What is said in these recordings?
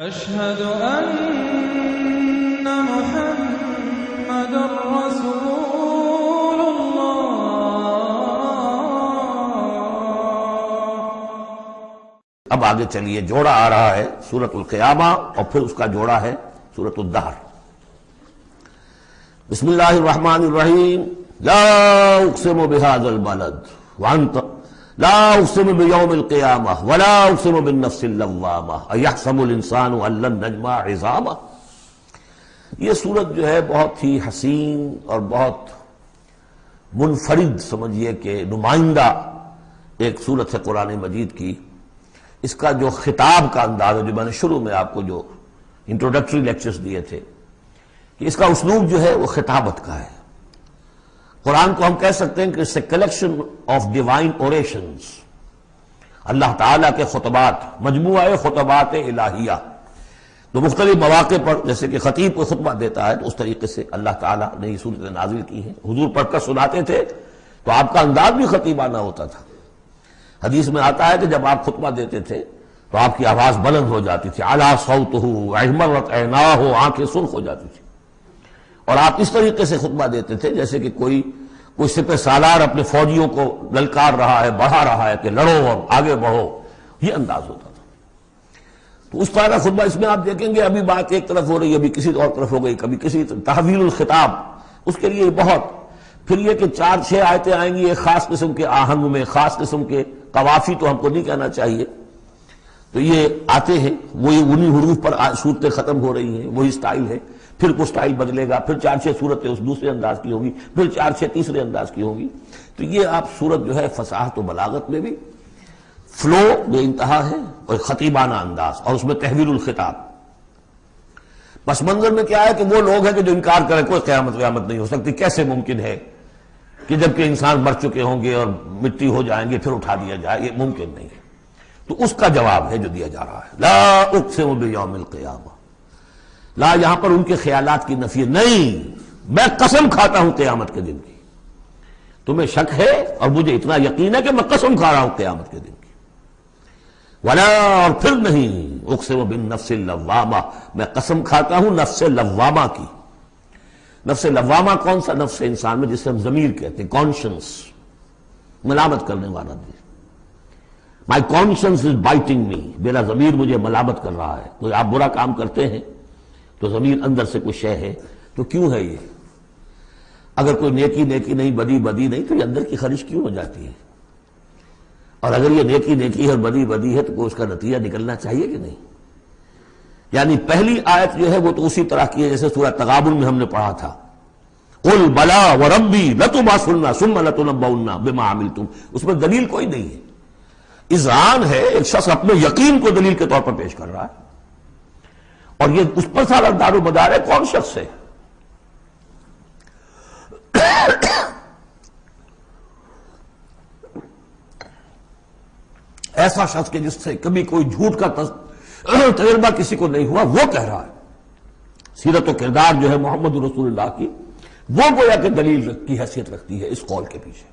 أشهد أن محمد رسول الله۔ اب آگے چلیے، جوڑا آ رہا ہے سورۃ القیامہ اور پھر اس کا جوڑا ہے سورۃ الدہر۔ بسم اللہ الرحمن الرحیم۔ لا اقسم بهذا البلد وانت لا اقسم بیوم القیامہ ولا اقسم بالنفس اللوامہ ایحسب الانسان ان لن نجمع عظامہ۔ یہ سورت جو ہے بہت ہی حسین اور بہت منفرد سمجھیے کہ نمائندہ ایک سورت ہے قرآن مجید کی۔ اس کا جو خطاب کا انداز ہے، جو میں نے شروع میں آپ کو جو انٹروڈکٹری لیکچرز دیے تھے، کہ اس کا اسلوب جو ہے وہ خطابت کا ہے۔ قرآن کو ہم کہہ سکتے ہیں کہ it's a collection of divine orations، اللہ تعالیٰ کے خطبات، مجموعہ خطبات الہیہ۔ تو مختلف مواقع پر جیسے کہ خطیب کو خطبہ دیتا ہے تو اس طریقے سے اللہ تعالیٰ نے یہ صورتیں نازل کی ہیں۔ حضور پڑھ کر سناتے تھے تو آپ کا انداز بھی خطیبانہ ہوتا تھا۔ حدیث میں آتا ہے کہ جب آپ خطبہ دیتے تھے تو آپ کی آواز بلند ہو جاتی تھی، اعلیٰ صوتہ احمرت عیناہ، آنکھیں سرخ ہو جاتی تھی، اور آپ اس طریقے سے خطبہ دیتے تھے جیسے کہ کوئی سپہ سالار اپنے فوجیوں کو للکار رہا ہے، بڑھا رہا ہے کہ لڑو اور آگے بڑھو، یہ انداز ہوتا تھا۔ تو اس طرح کا خطبہ اس میں آپ دیکھیں گے ابھی بات ایک طرف ہو رہی ہے، ابھی کسی اور طرف ہو گئی، کبھی کسی تحویل الخطاب، اس کے لیے بہت، پھر یہ کہ 4-6 آیتیں آئیں گی ایک خاص قسم کے آہنگ میں، خاص قسم کے قوافی تو ہم کو نہیں کہنا چاہیے، تو یہ آتے ہیں، وہی انہی حروف پر صورتیں ختم ہو رہی ہیں، وہی سٹائل ہے، پھر کوئی سٹائل بدلے گا، پھر 4-6 صورتیں اس دوسرے انداز کی ہوں گی، پھر 4-6 تیسرے انداز کی ہوں گی۔ تو یہ آپ صورت جو ہے فصاحت و بلاغت میں بھی فلو بے انتہا ہے اور خطیبانہ انداز، اور اس میں تحویل الخطاب۔ پس منظر میں کیا ہے کہ وہ لوگ ہیں کہ جو انکار کریں کوئی قیامت نہیں ہو سکتی، کیسے ممکن ہے کہ جب کہ انسان مر چکے ہوں گے اور مٹی ہو جائیں گے پھر اٹھا دیا جائے، یہ ممکن نہیں ہے۔ تو اس کا جواب ہے جو دیا جا رہا ہے، لا اقسم بیوم القیامہ۔ لا یہاں پر ان کے خیالات کی نفی نہیں، میں قسم کھاتا ہوں قیامت کے دن کی۔ تمہیں شک ہے اور مجھے اتنا یقین ہے کہ میں قسم کھا رہا ہوں قیامت کے دن کی۔ ولا، اور پھر نہیں، اقسم بالنفس اللوامہ، میں قسم کھاتا ہوں نفس لوامہ کی۔ نفس لوامہ کون سا نفس انسان میں جسے ہم ضمیر کہتے ہیں، کانشنس، ملامت کرنے والا بھی۔ مائی کانشنس از بائٹنگ می، میرا ضمیر مجھے ملامت کر رہا ہے۔ کوئی آپ برا کام کرتے ہیں تو ضمیر اندر سے کوئی شے ہے، تو کیوں ہے یہ؟ اگر کوئی نیکی نہیں، بدی نہیں، تو یہ اندر کی خارش کیوں ہو جاتی ہے؟ اور اگر یہ نیکی ہے اور بدی ہے تو کوئی اس کا نتیجہ نکلنا چاہیے کہ نہیں؟ یعنی پہلی آیت جو ہے وہ تو اسی طرح کی ہے جیسے سورہ تغابن میں ہم نے پڑھا تھا، قل بلا وربی لتبعثن ثم لتنبؤن بما عملتم، اس میں دلیل کوئی نہیں ہے، اذعان ہے، ایک شخص اپنے یقین کو دلیل کے طور پر پیش کر رہا ہے، اور یہ اس پر سارا دار و مدار ہے کون شخص ہے؟ ایسا شخص کہ جس سے کبھی کوئی جھوٹ کا تجربہ کسی کو نہیں ہوا، وہ کہہ رہا ہے۔ سیرت و کردار جو ہے محمد رسول اللہ کی، وہ گویا کہ دلیل کی حیثیت رکھتی ہے اس قول کے پیچھے۔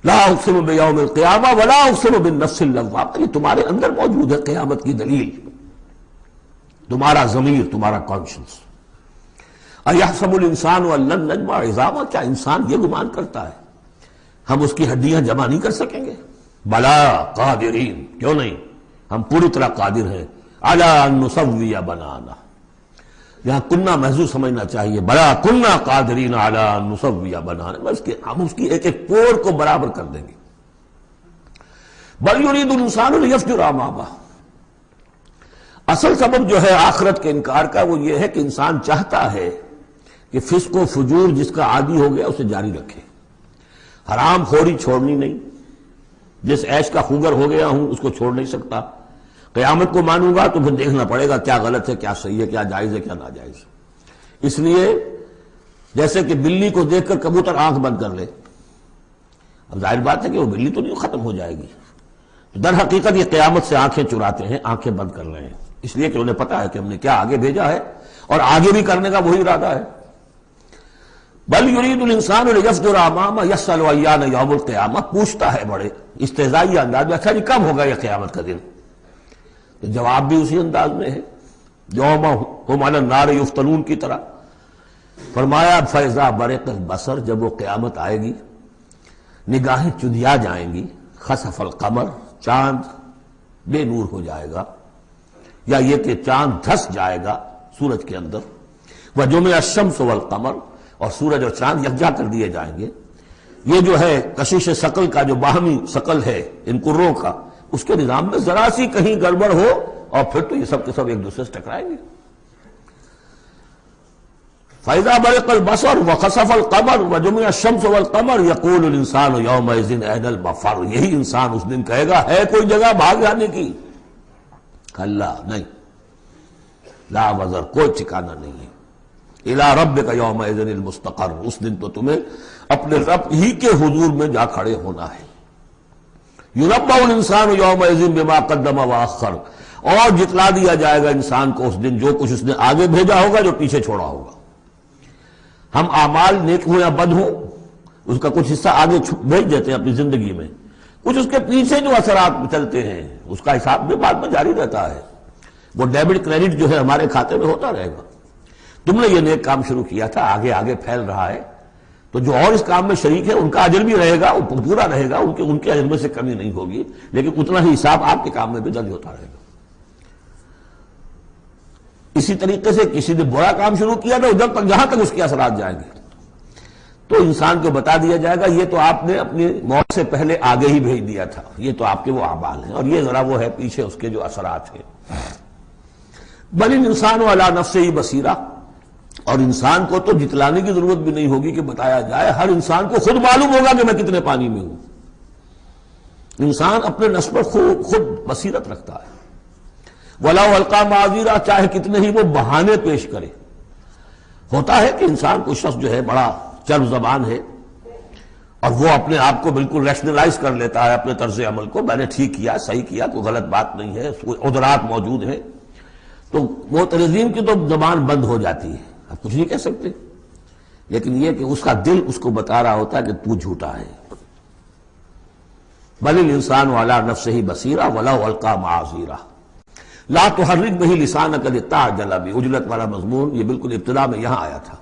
لا اقسم بیوم القیامہ ولا اقسم بالنفس اللوامہ، یہ تمہارے اندر موجود ہے قیامت کی دلیل، تمہارا ضمیر، تمہارا کانشنس۔ ایحسب الانسان ان لن نجمع عظامہ، کیا انسان یہ گمان کرتا ہے ہم اس کی ہڈیاں جمع نہیں کر سکیں گے؟ بلا قادرین، کیوں نہیں، ہم پوری طرح قادر ہیں، علی ان نسوی بنانا، یہاں کنہ محذوف سمجھنا چاہیے، بلا کنہ قادرین علی ان نسوی بنانا، ہم اس کی ایک ایک پور کو برابر کر دیں گے۔ بل یرید الانسان لیفجر امامہ، اصل سبب جو ہے آخرت کے انکار کا وہ یہ ہے کہ انسان چاہتا ہے کہ فسق و فجور جس کا عادی ہو گیا اسے جاری رکھے، حرام خوری چھوڑنی نہیں، جس عیش کا خوگر ہو گیا ہوں اس کو چھوڑ نہیں سکتا، قیامت کو مانوں گا تو پھر دیکھنا پڑے گا کیا غلط ہے، کیا صحیح ہے، کیا جائز ہے، کیا ناجائز ہے۔ اس لیے جیسے کہ بلی کو دیکھ کر کبوتر آنکھ بند کر لے، اب ظاہر بات ہے کہ وہ بلی تو نہیں ختم ہو جائے گی، در حقیقت یہ قیامت سے آنکھیں چراتے ہیں، آنکھیں بند کر رہے ہیں، اس لیے کہ انہیں پتا ہے کہ ہم نے کیا آگے بھیجا ہے اور آگے بھی کرنے کا وہی ارادہ ہے۔ بل یرید الانسان لیفجر امامہ یسأل ایان یوم القیامہ، پوچھتا ہے بڑے استہزائی انداز میں، اچھا جی کب ہوگا یہ قیامت کا دن؟ تو جواب بھی اسی انداز میں ہے، یوم ہم علی النار یفتنون کی طرح۔ فرمایا فیضا برق البصر، جب وہ قیامت آئے گی نگاہیں چندیا جائیں گی، خسف القمر، چاند بے نور ہو جائے گا، یا یہ کہ چاند دھس جائے گا سورج کے اندر، وجمع الشمس والقمر، اور سورج اور چاند یکجا کر دیے جائیں گے۔ یہ جو ہے کشش ثقل کا جو باہمی ثقل ہے ان کروں کا، اس کے نظام میں ذرا سی کہیں گڑبڑ ہو اور پھر تو یہ سب کے سب ایک دوسرے سے ٹکرائیں گے۔ فَإِذَا بَرِقَ الْبَصَرُ وَخَسَفَ الْقَمَرُ وَجُمِعَ الشَّمْسُ وَالْقَمَرُ يَقُولُ الْإِنسَانُ يَوْمَئِذٍ أَيْنَ الْمَفَرُّ، یہی انسان اس دن کہے گا ہے کوئی جگہ بھاگ جانے کی؟ اللہ نہیں، لا وزر، کوئی ٹھکانہ نہیں ہے۔ اِلَىٰ رَبِّكَ يَوْمَئِذٍ الْمُسْتَقَرُّ، اس دن تو تمہیں اپنے رب ہی کے حضور میں جا کھڑے ہونا ہے۔ يُنَبَّأُ الْإِنسَانُ يَوْمَئِذٍ بِمَا قَدَّمَ وَأَخَّرَ، اور جتلا دیا جائے گا انسان کو اس دن جو کچھ اس نے آگے بھیجا ہوگا، جو پیچھے چھوڑا ہوگا۔ ہم اعمال نیک ہوں یا بد ہوں، اس کا کچھ حصہ آگے بھیج دیتے ہیں اپنی زندگی میں، کچھ اس کے پیچھے جو اثرات چلتے ہیں اس کا حساب بھی بعد میں جاری رہتا ہے۔ وہ ڈیبٹ کریڈٹ جو ہے ہمارے کھاتے میں ہوتا رہے گا۔ تم نے یہ نیک کام شروع کیا تھا، آگے آگے پھیل رہا ہے، تو جو اور اس کام میں شریک ہے ان کا اجر بھی رہے گا، پورا رہے گا، ان کے اجر میں سے کمی نہیں ہوگی، لیکن اتنا ہی حساب آپ کے کام میں بھی درج ہوتا رہے گا۔ اسی طریقے سے کسی نے برا کام شروع کیا تو جب تک جہاں تک اس کے اثرات جائیں گے تو انسان کو بتا دیا جائے گا یہ تو آپ نے اپنی موت سے پہلے آگے ہی بھیج دیا تھا، یہ تو آپ کے وہ اعمال ہیں، اور یہ ذرا وہ ہے پیچھے اس کے جو اثرات ہیں۔ بل الانسان علی نفسہ بصیرہ، اور انسان کو تو جتلانے کی ضرورت بھی نہیں ہوگی کہ بتایا جائے، ہر انسان کو خود معلوم ہوگا کہ میں کتنے پانی میں ہوں۔ انسان اپنے نفس پر خود بصیرت رکھتا ہے۔ وَلَوْ أَلْقَىٰ مَعَاذِيرًا، چاہے کتنے ہی وہ بہانے پیش کرے۔ ہوتا ہے کہ انسان کوئی شخص جو ہے بڑا چرب زبان ہے اور وہ اپنے آپ کو بالکل ریشنلائز کر لیتا ہے اپنے طرز عمل کو، میں نے ٹھیک کیا، صحیح کیا، کوئی غلط بات نہیں ہے، عذرات موجود ہیں، تو معترضین کی تو زبان بند ہو جاتی ہے، آپ کچھ نہیں کہہ سکتے، لیکن یہ کہ اس کا دل اس کو بتا رہا ہوتا ہے کہ تو جھوٹا ہے۔ بل الانسان علی نفسہ بصیرہ ولو القیٰ معاذیرہ لا تحرک بہ لسانک لتعجل بہ، عجلت والا مضمون یہ بالکل ابتدا میں یہاں آیا تھا۔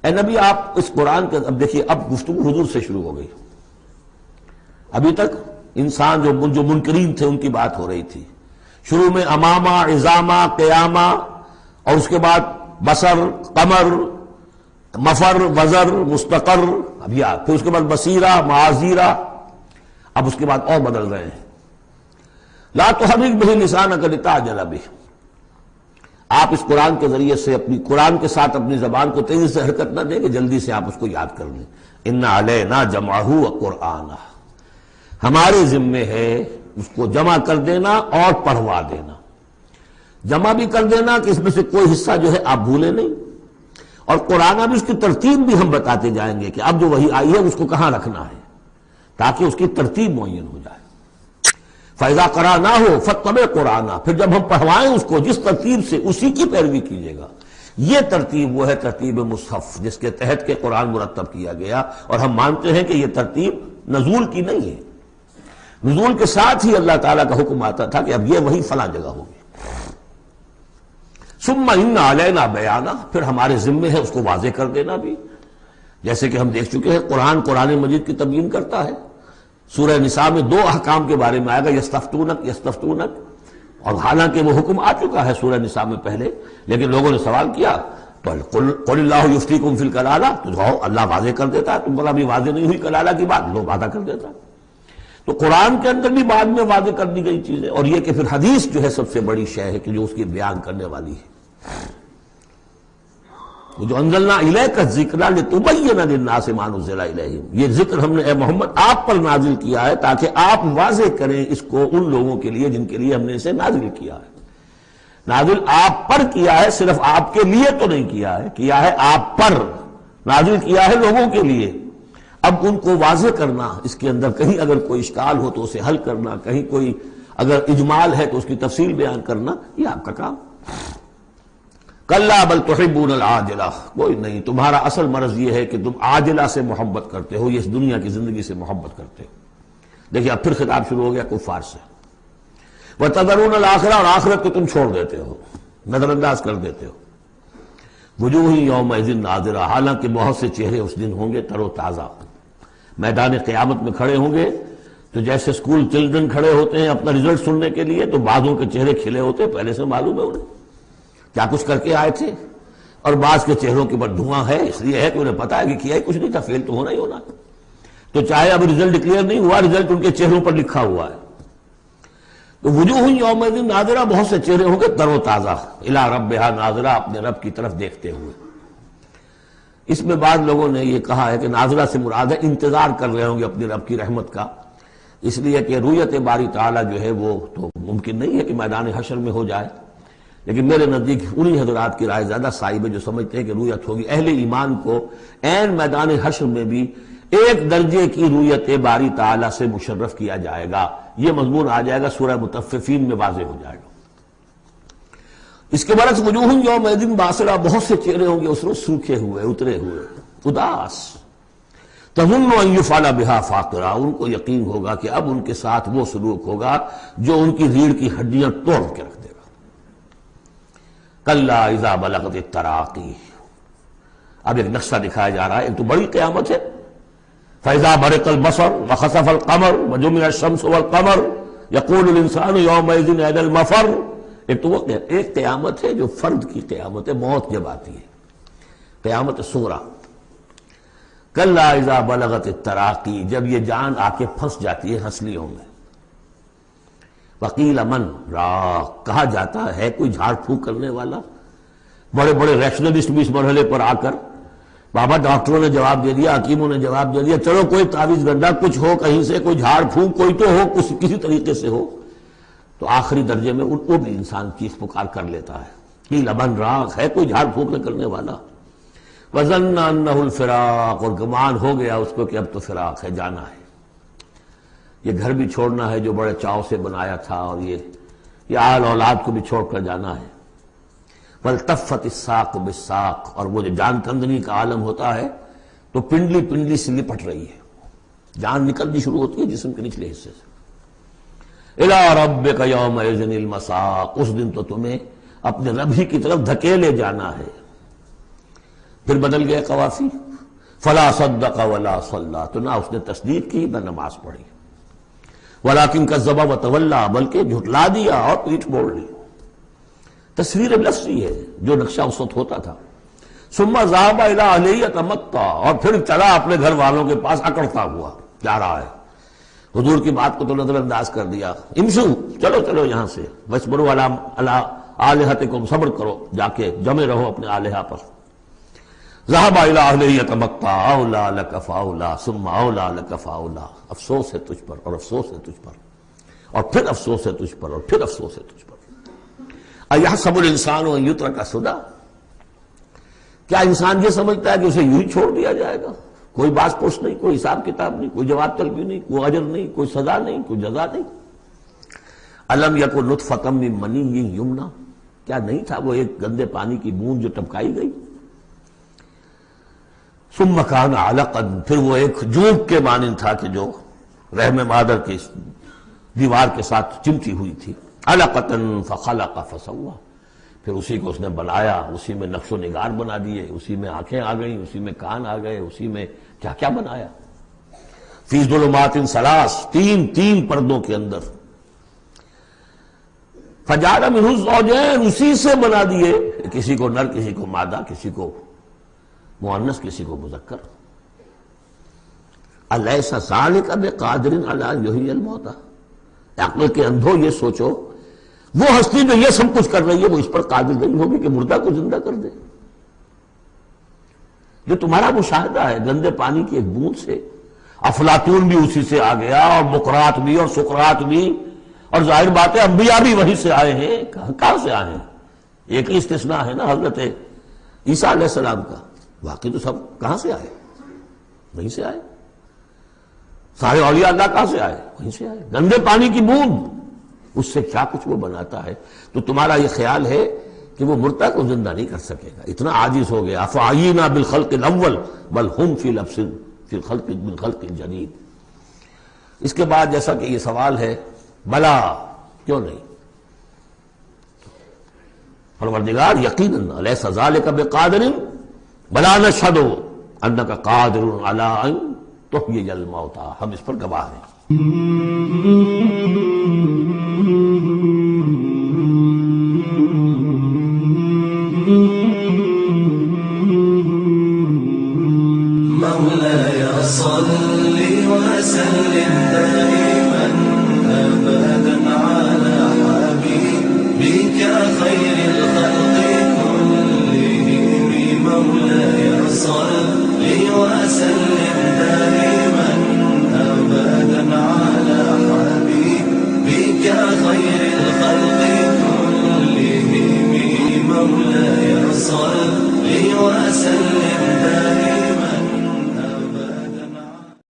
اے نبی آپ اس قرآن کے، اب دیکھیے اب گفتگو حضور سے شروع ہو گئی۔ ابھی تک انسان جو منکرین تھے ان کی بات ہو رہی تھی، شروع میں امامہ، عظامہ، قیامہ، اور اس کے بعد بصر، قمر، مفر، وزر، مستقر، اب یہ پھر اس کے بعد بصیرہ، معاذیرہ، اب اس کے بعد اور بدل رہے ہیں۔ لا تحرک بہ لسانک لتعجل بہ، آپ اس قرآن کے ذریعے سے قرآن کے ساتھ اپنی زبان کو تیزی سے حرکت نہ دیں کہ جلدی سے آپ اس کو یاد کر لیں۔ ان علینا جمعہ وقرآنہ، ہمارے ذمے ہے اس کو جمع کر دینا اور پڑھوا دینا۔ جمع بھی کر دینا کہ اس میں سے کوئی حصہ جو ہے آپ بھولیں نہیں، اور قرآن بھی اس کی ترتیب بھی ہم بتاتے جائیں گے کہ اب جو وحی آئی ہے اس کو کہاں رکھنا ہے، تاکہ اس کی ترتیب معین ہو جائے۔ فَإِذَا قَرَأْنَاهُ فَاتَّبِعْ قُرْآنَهُ، پھر جب ہم پڑھوائیں اس کو جس ترتیب سے، اسی کی پیروی کیجیے گا۔ یہ ترتیب وہ ہے ترتیب مصحف جس کے تحت کے قرآن مرتب کیا گیا، اور ہم مانتے ہیں کہ یہ ترتیب نزول کی نہیں ہے، نزول کے ساتھ ہی اللہ تعالیٰ کا حکم آتا تھا کہ اب یہ وہی فلاں جگہ ہوگی۔ ثم ان علینا بیانہ، پھر ہمارے ذمے ہے اس کو واضح کر دینا بھی، جیسے کہ ہم دیکھ چکے ہیں قرآن مجید کی تبیین کرتا ہے۔ سورہ نساء میں دو احکام کے بارے میں آئے گا، یستفتونک، اور حالانکہ وہ حکم آ چکا ہے سورہ نساء میں پہلے، لیکن لوگوں نے سوال کیا تو قل اللہ یفتیکم فی الکلالہ، تو جاؤ اللہ واضح کر دیتا ہے، تم بلا بھی واضح نہیں ہوئی کلالہ کی بات، لوگ وعدہ کر دیتا ہے۔ تو قرآن کے اندر بھی بعد میں واضح کر دی گئی چیزیں، اور یہ کہ پھر حدیث جو ہے سب سے بڑی شے ہے کہ جو اس کی بیان کرنے والی ہے۔ جو انزلنا الیک الذکر لتبین للناس ما نزل الیہم، یہ ذکر ہم نے اے محمد آپ پر نازل کیا ہے تاکہ آپ واضح کریں اس کو ان لوگوں کے لیے جن کے لیے ہم نے اسے نازل کیا ہے۔ نازل آپ پر کیا ہے، صرف آپ کے لیے تو نہیں کیا ہے آپ پر، نازل کیا ہے لوگوں کے لیے۔ اب ان کو واضح کرنا، اس کے اندر کہیں اگر کوئی اشکال ہو تو اسے حل کرنا، کہیں کوئی اگر اجمال ہے تو اس کی تفصیل بیان کرنا، یہ آپ کا کام۔ کلا بل تحبون العاجلہ، کوئی نہیں، تمہارا اصل مرض یہ ہے کہ تم عاجلہ سے محبت کرتے ہو، یہ اس دنیا کی زندگی سے محبت کرتے ہو۔ دیکھیے اب پھر خطاب شروع ہو گیا کفار سے۔ وَتَذَرُونَ الْآخِرَةَ، اور آخرت کو تم چھوڑ دیتے ہو، نظر انداز کر دیتے ہو۔ وجوہ یومئذ ناظرہ، حالانکہ بہت سے چہرے اس دن ہوں گے تر و تازہ، میدان قیامت میں کھڑے ہوں گے تو جیسے اسکول چلڈرن کھڑے ہوتے ہیں اپنا رزلٹ سننے کے لیے، تو بعضوں کے چہرے کھلے ہوتے ہیں، پہلے سے معلوم ہے انہیں کیا کچھ کر کے آئے تھے، اور بعض کے چہروں کے اوپر دھواں ہے، اس لیے ہے کہ انہیں پتا ہے کہ کیا ہی کچھ نہیں تھا، فیل تو ہونا ہی ہونا، تو چاہے اب رزلٹ ڈکلیئر نہیں ہوا، رزلٹ ان کے چہروں پر لکھا ہوا ہے۔ تو وجوہ یومئذ ناظرہ، بہت سے چہرے ہوں گے تر و تازہ، الی ربہا ناظرہ، اپنے رب کی طرف دیکھتے ہوئے۔ اس میں بعض لوگوں نے یہ کہا ہے کہ ناظرہ سے مراد ہے انتظار کر رہے ہوں گے اپنی رب کی رحمت کا، اس لیے کہ رویت باری تعالیٰ جو ہے وہ تو ممکن نہیں ہے کہ میدان حشر میں ہو جائے، لیکن میرے نزدیک انہی حضرات کی رائے زیادہ صائب ہے جو سمجھتے ہیں کہ رویت ہوگی۔ اہل ایمان کو عین میدان حشر میں بھی ایک درجے کی رویت باری تعالیٰ سے مشرف کیا جائے گا، یہ مضمون آ جائے گا سورہ مطففین میں واضح ہو جائے گا۔ اس کے برعکس وجوہ یومئذ باسرہ، بہت سے چہرے ہوں گے اس روز سوکھے ہوئے، اترے ہوئے، اداس، تظن ان یفعل بہا فاقرہ، ان کو یقین ہوگا کہ اب ان کے ساتھ وہ سلوک ہوگا جو ان کی ریڑھ کی ہڈیاں توڑ کے رکھ دے گا۔ کلا اذا بلغت التراقی، اب ایک نقشہ دکھایا جا رہا ہے، ایک تو بڑی قیامت ہے، فاذا برق البصر وخسف القمر وجمع الشمس والقمر یقول الانسان یومئذ این المفر، ایک تو وہ ایک قیامت ہے جو فرد کی قیامت ہے، موت جب آتی ہے، قیامت صغریٰ۔ کلا اذا بلغت التراقی، جب یہ جان آ کے پھنس جاتی ہے ہنسلیوں میں، وقیل من راق، کہا جاتا ہے کوئی جھاڑ پھونک کرنے والا۔ بڑے بڑے ریشنلسٹ بھی اس مرحلے پر آ کر، بابا ڈاکٹروں نے جواب دے دیا، حکیموں نے جواب دے دیا، چلو کوئی تعویذ گنڈا کچھ ہو کہیں سے، کوئی جھاڑ پھونک کوئی تو ہو، کسی طریقے سے ہو، تو آخری درجے میں وہ بھی انسان چیخ پکار کر لیتا ہے، قیل من راق، ہے کوئی جھاڑ پھونک نہ کرنے والا۔ وظن انہ الفراق، اور گمان ہو گیا اس کو کہ اب تو فراق ہے، جانا ہے، یہ گھر بھی چھوڑنا ہے جو بڑے چاؤ سے بنایا تھا، اور یہ آل اولاد کو بھی چھوڑ کر جانا ہے۔ والتفت الساق بالساق، اور وہ جو جان کندنی کا عالم ہوتا ہے تو پنڈلی پنڈلی سے لپٹ رہی ہے، جان نکلنی شروع ہوتی ہے جسم کے نچلے حصے سے۔ الی ربک یومئذ المساق، اس دن تو تمہیں اپنے رب ہی کی طرف دھکیلے جانا ہے۔ پھر بدل گئے قوافی، فلا صدق ولا صلی، تو نہ اس نے تصدیق کی نہ نماز پڑھی، ولیکن کذب وتولی، بلکہ جھٹلا دیا اور پیٹھ موڑ لی۔ تصویر لفظی ہے جو نقشہ اس وقت ہوتا تھا۔ ثم ذهب الى اهله يتمطى، اور پھر چلا اپنے گھر والوں کے پاس اکڑتا ہوا جا رہا ہے، حضور کی بات کو تو نظر انداز کر دیا، امشو، چلو چلو یہاں سے، واسبروا علی آلہتکم، صبر کرو، جا کے جمے رہو اپنے آلہہ پر۔ ذهب الى اهله يتمطى، اولا لك فاولا ثم اولا لك فاولا، افسوس ہے تجھ پر اور افسوس ہے تجھ پر اور پھر افسوس ہے تجھ پر اور پھر افسوس ہے تجھ پر۔ ایحسب الانسان ان یترک سدی، کیا انسان یہ سمجھتا ہے کہ اسے یوں ہی چھوڑ دیا جائے گا، کوئی باز پوچھ نہیں، کوئی حساب کتاب نہیں، کوئی جواب طلبی نہیں، کوئی اجر نہیں، کوئی سزا نہیں، کوئی جزا نہیں۔ الم یکن نطفۃ من منی یمنی، کیا نہیں تھا وہ ایک گندے پانی کی بوند جو ٹپکائی گئی، ثم کان علقا، پھر وہ ایک جوک کے مانند تھا کہ جو رحم مادر کی دیوار کے ساتھ چمٹی ہوئی تھی، علقۃ فخلق فسوی، پھر اسی کو اس نے بنایا، اسی میں نقش و نگار بنا دیے، اسی میں آنکھیں آ گئیں، اسی میں کان آ گئے، اسی میں کیا کیا بنایا، فی ظلمات ثلاث، تین پردوں کے اندر، فجعل منہ الزوجین، اسی سے بنا دیے، کسی کو نر، کسی کو مادہ، کسی کو مؤنث، کسی کو مذکر۔ الیس ذلک بقادر علی ان یحیی الموتى، عقل کے اندھو یہ سوچو، وہ ہستی جو یہ سب کچھ کر رہی ہے وہ اس پر قادر نہیں ہوگی کہ مردہ کو زندہ کر دے؟ جو تمہارا مشاہدہ ہے گندے پانی کی ایک بوند سے، افلاطون بھی اسی سے آ گیا، اور بقراط بھی، اور سقراط بھی، اور ظاہر بات ہے انبیاء بھی وہیں سے آئے ہیں، کہاں سے آئے ہیں؟ ایک ہی استثناء ہے نا حضرت عیسیٰ علیہ السلام کا، باقی تو سب کہاں سے آئے؟ وہیں سے آئے۔ سارے اولیاء اللہ کہاں سے آئے؟ وہیں سے آئے، گندے پانی کی بوند، اس سے کیا کچھ وہ بناتا ہے۔ تو تمہارا یہ خیال ہے کہ وہ مردہ کو زندہ نہیں کر سکے گا، اتنا عاجز ہو گیا۔ افعینا بالخلق الاول بل ہم فی لبس فی الخلق بالخلق الجدید۔ اس کے بعد جیسا کہ یہ سوال ہے، بلا کیوں نہیں، پروردگار یقیناً الیس ذالک بقادر بلا نشہد انک قادر علی ان تحیی الموتى، ہم اس پر گواہ ہیں۔